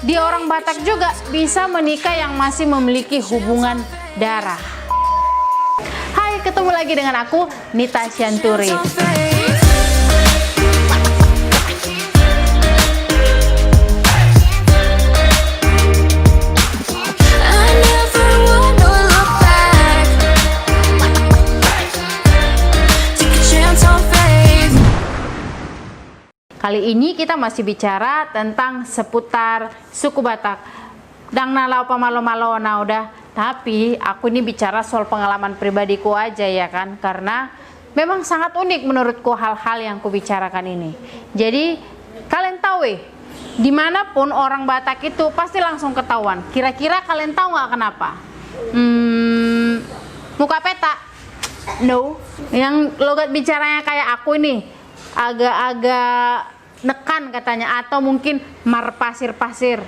di orang Batak juga bisa menikah yang masih memiliki hubungan darah. Hai, ketemu lagi dengan aku, Nita Sianturi. Kali ini kita masih bicara tentang seputar suku Batak. Dang nalau pamalo-malo na udah. Tapi aku ini bicara soal pengalaman pribadiku aja ya kan. Karena memang sangat unik menurutku hal-hal yang kubicarakan ini. Jadi kalian tahu dimanapun orang Batak itu pasti langsung ketahuan. Kira-kira kalian tahu nggak kenapa? Muka peta? No. Yang logat bicaranya kayak aku ini agak-agak nekan katanya, atau mungkin mar pasir-pasir.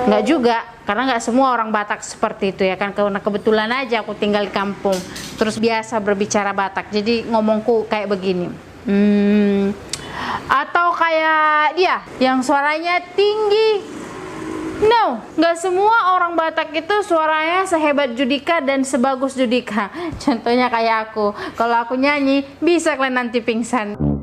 Nggak juga, karena nggak semua orang Batak seperti itu ya kan. Karena kebetulan aja aku tinggal di kampung, terus biasa berbicara Batak, jadi ngomongku kayak begini. Atau kayak dia yang suaranya tinggi. No, nggak semua orang Batak itu suaranya sehebat Judika dan sebagus Judika. Contohnya kayak aku, kalau aku nyanyi bisa kalian nanti pingsan.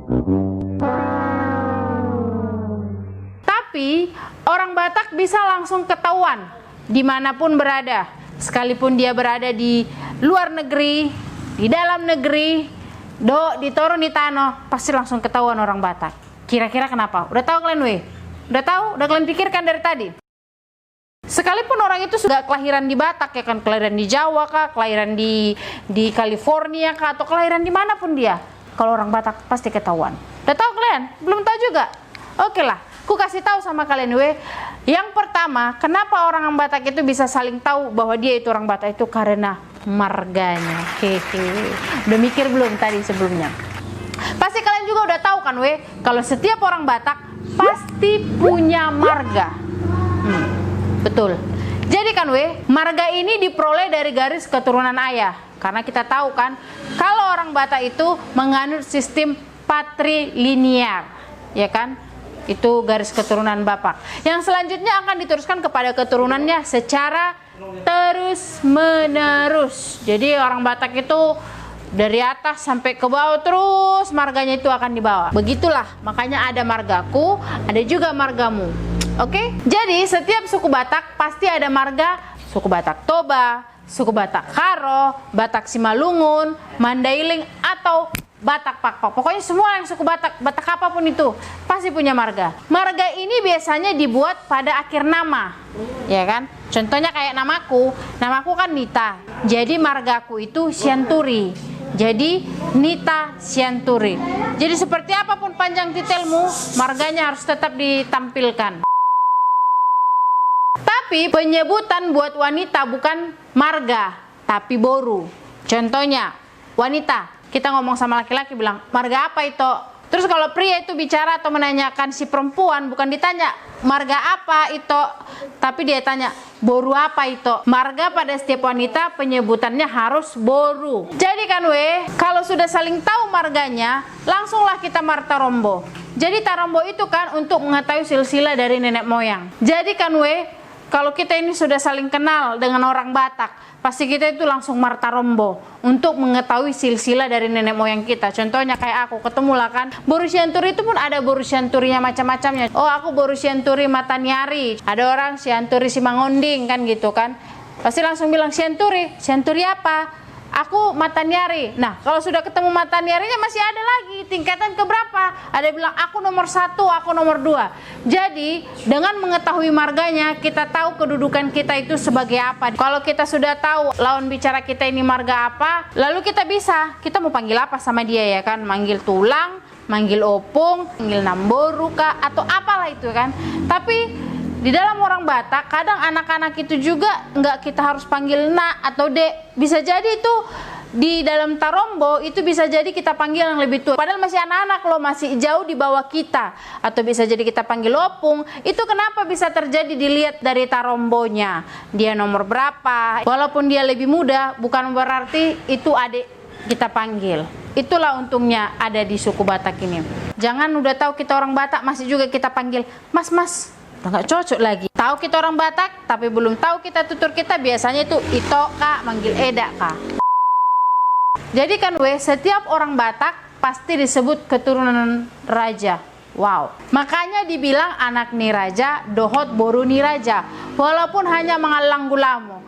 Tapi orang Batak bisa langsung ketahuan dimanapun berada, sekalipun dia berada di luar negeri, di dalam negeri, di Toro di Tano, pasti langsung ketahuan orang Batak. Kira-kira kenapa? Udah tahu kalian Udah tahu? Udah kalian pikirkan dari tadi? Sekalipun orang itu sudah kelahiran di Batak ya kan, kelahiran di Jawa kah, kelahiran di California kah, atau kelahiran dimanapun dia, kalau orang Batak pasti ketahuan. Udah tahu kalian? Belum tahu juga? Oke lah, aku kasih tahu sama kalian Yang pertama, kenapa orang Batak itu bisa saling tahu bahwa dia itu orang Batak itu karena marganya. Udah mikir belum tadi sebelumnya? Pasti kalian juga udah tahu kan kalau setiap orang Batak pasti punya marga. Betul. Jadi kan marga ini diperoleh dari garis keturunan ayah. Karena kita tahu kan, kalau orang Batak itu menganut sistem patrilinear, ya kan? Itu garis keturunan bapak. Yang selanjutnya akan diteruskan kepada keturunannya secara terus menerus. Jadi orang Batak itu dari atas sampai ke bawah terus marganya itu akan dibawa. Begitulah, makanya ada margaku, ada juga margamu. Oke? Jadi setiap suku Batak pasti ada marga. Suku Batak Toba, suku Batak Karo, Batak Simalungun, Mandailing, atau Batak Pakpak. Pokoknya semua yang suku Batak, Batak apapun itu pasti punya marga. Marga ini biasanya dibuat pada akhir nama, ya kan? Contohnya kayak namaku kan Nita. Jadi margaku itu Sianturi. Jadi Nita Sianturi. Jadi seperti apapun panjang titelmu, marganya harus tetap ditampilkan. Tapi penyebutan buat wanita bukan marga, tapi boru. Contohnya wanita, kita ngomong sama laki-laki bilang, marga apa itu? Terus kalau pria itu bicara atau menanyakan si perempuan, bukan ditanya, marga apa itu? Tapi dia tanya, boru apa itu? Marga pada setiap wanita penyebutannya harus boru. Jadi kan kalau sudah saling tahu marganya, langsunglah kita martarombo. Jadi tarombo itu kan untuk mengetahui silsilah dari nenek moyang. Jadi kan kalau kita ini sudah saling kenal dengan orang Batak, pasti kita itu langsung martarombo untuk mengetahui silsilah dari nenek moyang kita. Contohnya kayak aku ketemu lah kan, Boru Sianturi itu pun ada Boru Sianturinya macam-macamnya. Oh, aku Boru Sianturi Matanyari. Ada orang Sianturi Simangonding kan gitu kan. Pasti langsung bilang Sianturi apa? Aku Matanyari. Nah, kalau sudah ketemu Matanyarinya masih ada lagi tingkatan keberapa? Ada bilang aku nomor 1, aku nomor 2. Jadi dengan mengetahui marganya kita tahu kedudukan kita itu sebagai apa. Kalau kita sudah tahu lawan bicara kita ini marga apa, lalu kita mau panggil apa sama dia ya kan? Manggil tulang, manggil opung, manggil namboru kah, atau apalah itu kan. Tapi di dalam orang Batak, kadang anak-anak itu juga nggak kita harus panggil nak atau dek. Bisa jadi itu di dalam tarombo itu bisa jadi kita panggil yang lebih tua. Padahal masih anak-anak loh, masih jauh di bawah kita. Atau bisa jadi kita panggil opung. Itu kenapa bisa terjadi dilihat dari tarombonya. Dia nomor berapa. Walaupun dia lebih muda, bukan berarti itu adik kita panggil. Itulah untungnya ada di suku Batak ini. Jangan udah tahu kita orang Batak masih juga kita panggil mas-mas. nggak cocok lagi. Tahu kita orang Batak, tapi belum tahu kita tutur kita, biasanya itu ito kak, manggil eda kak. Jadi kan setiap orang Batak pasti disebut keturunan raja. Wow, makanya dibilang anak ni raja, dohot boru ni raja, walaupun hanya mengalang gulamu.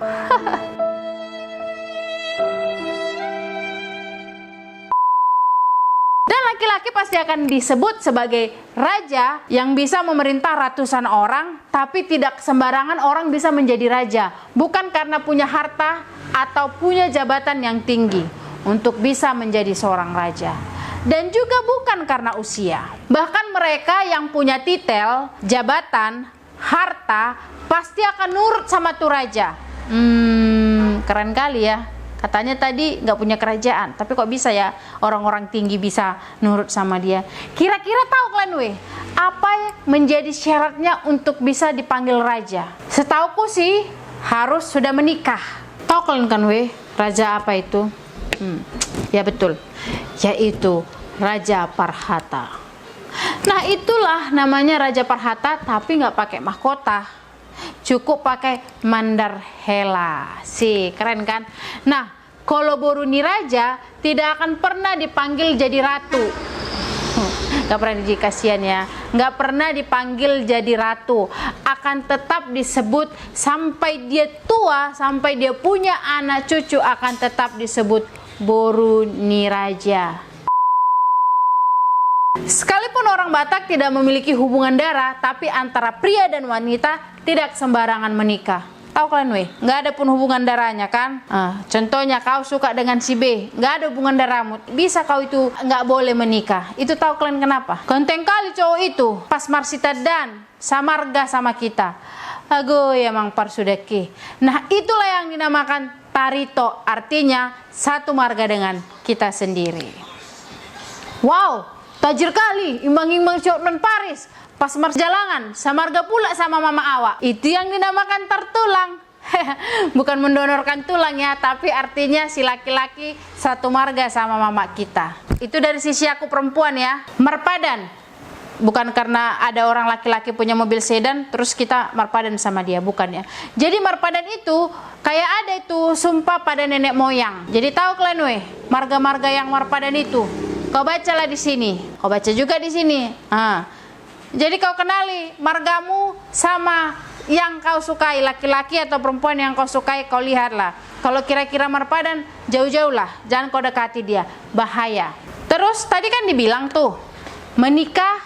Dan laki-laki pasti akan disebut sebagai raja yang bisa memerintah ratusan orang, tapi tidak sembarangan orang bisa menjadi raja. Bukan karena punya harta atau punya jabatan yang tinggi untuk bisa menjadi seorang raja. Dan juga bukan karena usia. Bahkan mereka yang punya titel, jabatan, harta, pasti akan nurut sama tuh raja. Keren kali ya. Katanya tadi nggak punya kerajaan, tapi kok bisa ya orang-orang tinggi bisa nurut sama dia. Kira-kira tahu kalian apa menjadi syaratnya untuk bisa dipanggil raja? Setauku sih harus sudah menikah. Tahu kalian kan raja apa itu? Ya betul, yaitu Raja Parhata. Nah itulah namanya Raja Parhata, tapi nggak pakai mahkota, cukup pakai Mandarhela. Sih keren kan? Nah kalau Boruni Raja tidak akan pernah dipanggil jadi ratu. Nggak pernah kasihan ya, nggak pernah dipanggil jadi ratu, akan tetap disebut sampai dia tua, sampai dia punya anak cucu, akan tetap disebut Boruni Raja. Sekalipun orang Batak tidak memiliki hubungan darah, tapi antara pria dan wanita tidak sembarangan menikah. Tahu kalian nggak ada pun hubungan darahnya kan? Contohnya kau suka dengan si B, nggak ada hubungan darahmu, bisa kau itu nggak boleh menikah. Itu tahu kalian kenapa? Konteng kali cowok itu pas Marsita dan samarga sama kita. Ago emang parsudaki. Nah itulah yang dinamakan Tarito, artinya satu marga dengan kita sendiri. Wow, tajir kali, imbang-imbang cowok non Paris. Pas marjalangan, samarga pula sama mama awak. Itu yang dinamakan tertulang. Bukan mendonorkan tulang ya, tapi artinya si laki-laki satu marga sama mama kita. Itu dari sisi aku perempuan ya. Marpadan, bukan karena ada orang laki-laki punya mobil sedan terus kita marpadan sama dia, bukan ya. Jadi marpadan itu kayak ada itu sumpah pada nenek moyang. Jadi tahu kalian marga-marga yang marpadan itu. Kau bacalah di sini, kau baca juga di sini. Jadi kau kenali margamu sama yang kau sukai, laki-laki atau perempuan yang kau sukai, kau lihatlah. Kalau kira-kira marpadan, jauh-jauhlah, jangan kau dekati dia, bahaya. Terus tadi kan dibilang tuh, menikah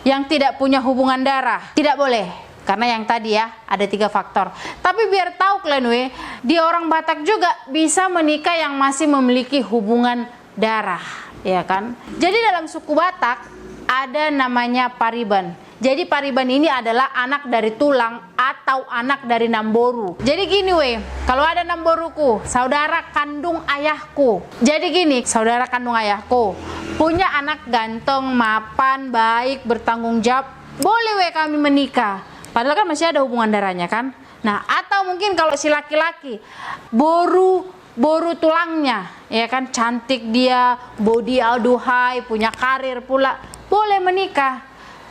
yang tidak punya hubungan darah, tidak boleh. Karena yang tadi ya, ada 3 faktor. Tapi biar tahu kalian di orang Batak juga bisa menikah yang masih memiliki hubungan darah, ya kan? Jadi dalam suku Batak ada namanya Pariban. Jadi Pariban ini adalah anak dari tulang atau anak dari Namboru. Jadi gini kalau ada Namboruku, saudara kandung ayahku. Jadi gini, saudara kandung ayahku punya anak ganteng, mapan, baik, bertanggung jawab, boleh kami menikah. Padahal kan masih ada hubungan darahnya kan. Nah atau mungkin kalau si laki-laki boru tulangnya, ya kan, cantik dia, body aduhai, punya karir pula, boleh menikah.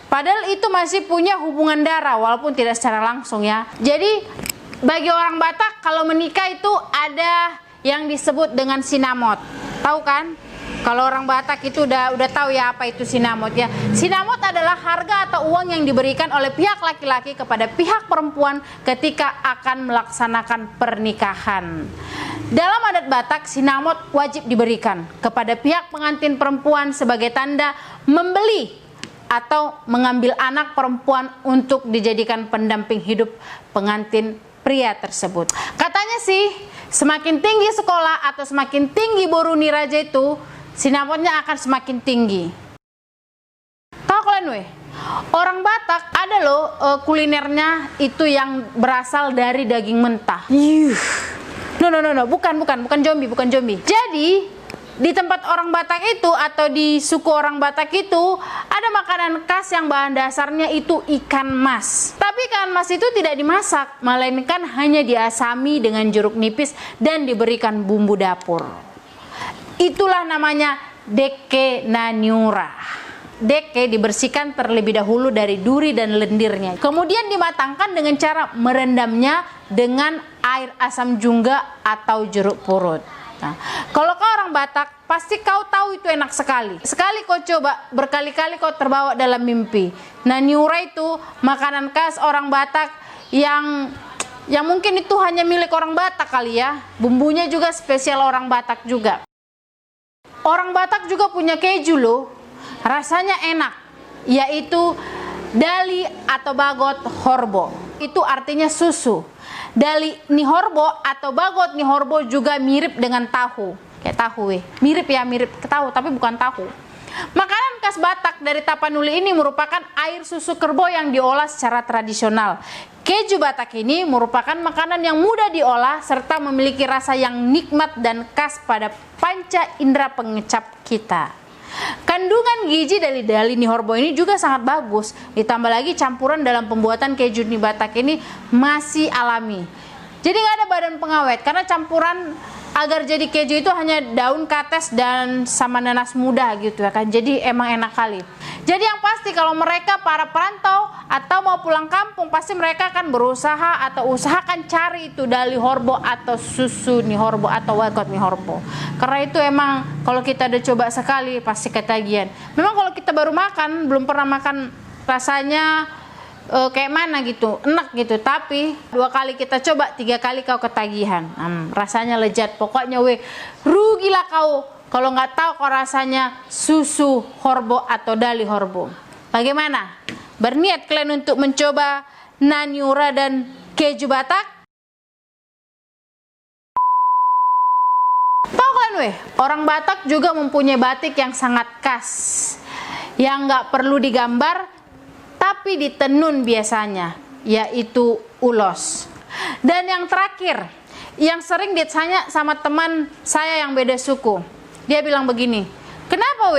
Padahal itu masih punya hubungan darah walaupun tidak secara langsung ya. Jadi bagi orang Batak kalau menikah itu ada yang disebut dengan sinamot. Tahu kan? Kalau orang Batak itu udah tahu ya apa itu sinamot ya. Sinamot adalah harga atau uang yang diberikan oleh pihak laki-laki kepada pihak perempuan ketika akan melaksanakan pernikahan. Dalam adat Batak, sinamot wajib diberikan kepada pihak pengantin perempuan sebagai tanda membeli atau mengambil anak perempuan untuk dijadikan pendamping hidup pengantin pria tersebut. Katanya sih, semakin tinggi sekolah atau semakin tinggi Boruni Raja itu, sinamotnya akan semakin tinggi. Tahu kalian orang Batak ada loh kulinernya itu yang berasal dari daging mentah. No, bukan zombie. Jadi di tempat orang Batak itu atau di suku orang Batak itu ada makanan khas yang bahan dasarnya itu ikan mas. Tapi ikan mas itu tidak dimasak, melainkan hanya diasami dengan jeruk nipis dan diberikan bumbu dapur. Itulah namanya deke nanyura. deke dibersihkan terlebih dahulu dari duri dan lendirnya. Kemudian dimatangkan dengan cara merendamnya dengan air asam jungga atau jeruk purut. Nah, kalau kau orang Batak, pasti kau tahu itu enak sekali. Sekali kau coba, berkali-kali kau terbawa dalam mimpi. Nah, niura itu makanan khas orang Batak yang mungkin itu hanya milik orang Batak kali ya. Bumbunya juga spesial orang Batak juga. Orang Batak juga punya keju loh. Rasanya enak, yaitu dali atau bagot horbo. Itu artinya susu. Dali nihorbo atau bagot nihorbo juga mirip dengan tahu. Kayak tahu mirip ya, mirip ke tahu tapi bukan tahu. Makanan khas Batak dari Tapanuli ini merupakan air susu kerbau yang diolah secara tradisional. Keju Batak ini merupakan makanan yang mudah diolah serta memiliki rasa yang nikmat dan khas pada panca indera pengecap kita. Kandungan gizi dari dali nihorbo ini juga sangat bagus. Ditambah lagi campuran dalam pembuatan keju di Batak ini masih alami. Jadi nggak ada badan pengawet karena campuran agar jadi keju itu hanya daun kates dan sama nanas muda gitu ya kan. Jadi emang enak kali. Jadi yang pasti kalau mereka para perantau atau mau pulang kampung, pasti mereka akan berusaha atau usahakan cari itu dali horbo atau susu nihorbo atau bagot nihorbo. Karena itu emang kalau kita udah coba sekali pasti ketagihan. Memang kalau kita baru makan, belum pernah makan rasanya kayak mana gitu, enak gitu. Tapi 2 kali kita coba, 3 kali kau ketagihan. Rasanya lezat. Pokoknya rugilah kau kalau nggak tahu kok rasanya susu horbo atau dali horbo. Bagaimana? Berniat kalian untuk mencoba naniura dan keju Batak? Tahu kalian orang Batak juga mempunyai batik yang sangat khas, yang nggak perlu digambar, tapi ditenun biasanya, yaitu ulos. Dan yang terakhir, yang sering ditanya sama teman saya yang beda suku. Dia bilang begini, kenapa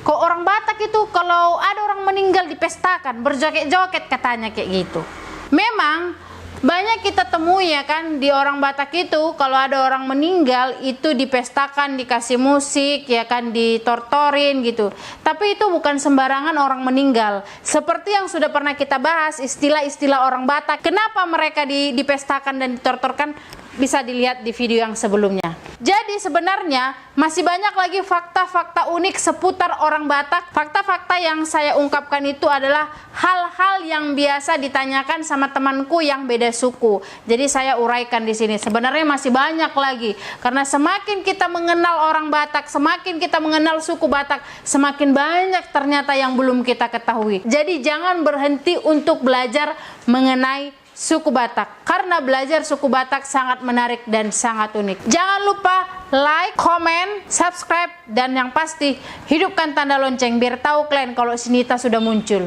kok orang Batak itu kalau ada orang meninggal dipestakan, berjoget-joget katanya kayak gitu. Memang banyak kita temui ya kan, di orang Batak itu kalau ada orang meninggal itu dipestakan, dikasih musik ya kan, ditortorin gitu. Tapi itu bukan sembarangan orang meninggal. Seperti yang sudah pernah kita bahas, istilah-istilah orang Batak, kenapa mereka dipestakan dan ditortorkan, bisa dilihat di video yang sebelumnya. Jadi sebenarnya masih banyak lagi fakta-fakta unik seputar orang Batak. Fakta-fakta yang saya ungkapkan itu adalah hal-hal yang biasa ditanyakan sama temanku yang beda suku. Jadi saya uraikan di sini. Sebenarnya masih banyak lagi. Karena semakin kita mengenal orang Batak, semakin kita mengenal suku Batak, semakin banyak ternyata yang belum kita ketahui. Jadi jangan berhenti untuk belajar mengenai suku Batak, karena belajar suku Batak sangat menarik dan sangat unik. Jangan lupa like, komen, subscribe, dan yang pasti hidupkan tanda lonceng biar tahu kalian kalau si Nita sudah muncul.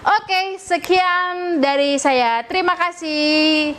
Oke, sekian dari saya. Terima kasih.